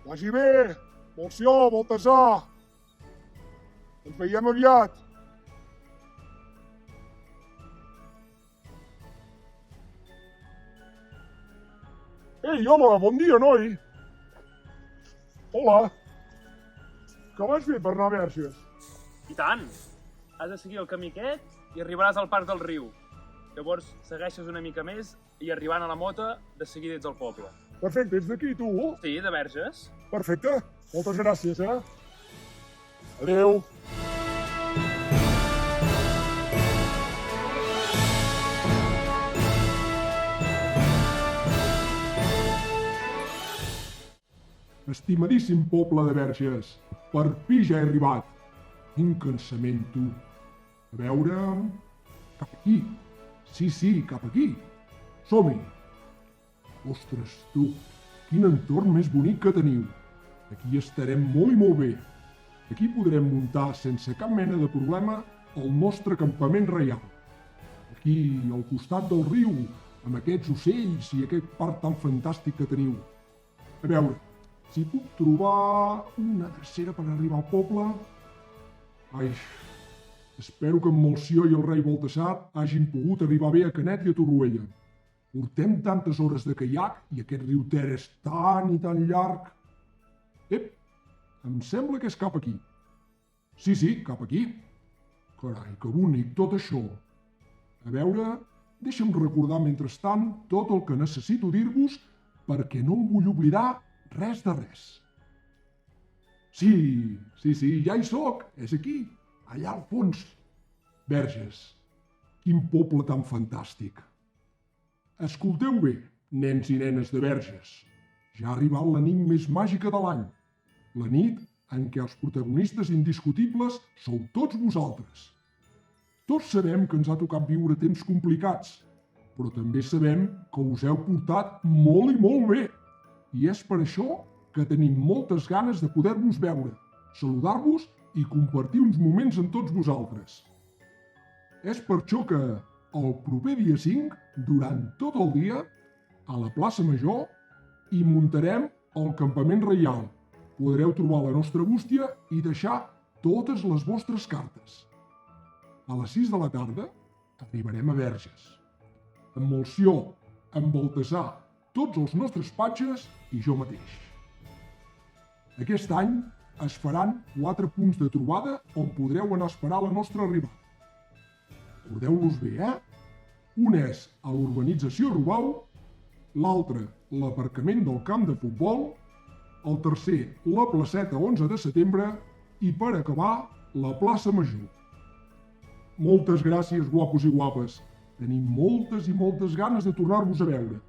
Vagi bé! Molció, Baltasar! Ens veiem aviat! Ei, home, bon dia, noi! Hola! Què vas fer per anar a Verges? I tant! Has de seguir el camí aquest i arribaràs al Parc del Riu. Llavors segueixes una mica més i arribant a la mota de seguida ets al poble. Perfecte, ets d'aquí, tu? Sí, de Verges. Perfecte. Moltes gràcies, eh? Adéu. Estimadíssim poble de Verges, per fi ja he arribat. Quin cansament, tu. A veure... Cap aquí. Sí, cap aquí. Som-hi. Ostres, tu, quin entorn més bonic que teniu. Aquí estarem molt i molt bé. Aquí podrem muntar sense cap mena de problema el nostre campament reial. Aquí, al costat del riu, amb aquests ocells i aquest parc tan fantàstic que teniu. A veure, si puc trobar una drecera per arribar al poble... Ai, espero que en Molció i el rei Baltasar hagin pogut arribar bé a Canet i a Torroella. Portem tantes hores de caiac i aquest riu Ter és tan i tan llarg. Ep, em sembla que és cap aquí. Sí, cap aquí. Carai, que bonic tot això. A veure, deixa'm recordar mentrestant tot el que necessito dir-vos perquè no em vull oblidar res de res. Sí, ja hi sóc, és aquí, allà al fons. Verges, quin poble tan fantàstic. Escolteu bé, nens i nenes de Verges. Ja ha arribat la nit més màgica de l'any. La nit en què els protagonistes indiscutibles sou tots vosaltres. Tots sabem que ens ha tocat viure temps complicats, però també sabem que us heu portat molt i molt bé. I és per això que tenim moltes ganes de poder-vos veure, saludar-vos i compartir uns moments amb tots vosaltres. És per això que el proper dia 5, durant tot el dia, a la plaça Major, hi muntarem el campament reial. Podreu trobar la nostra bústia i deixar totes les vostres cartes. A les 6 de la tarda arribarem a Verges. Amb Molció, amb Baltasar, tots els nostres patges i jo mateix. Aquest any es faran 4 punts de trobada on podreu anar a esperar la nostra arribada. Recordeu-los bé, eh? Un és a l'urbanització Robau, l'altre l'aparcament del camp de futbol, el tercer la placeta 11 de setembre i per acabar la plaça Major. Moltes gràcies, guapos i guapes. Tenim moltes i moltes ganes de tornar-vos a veure.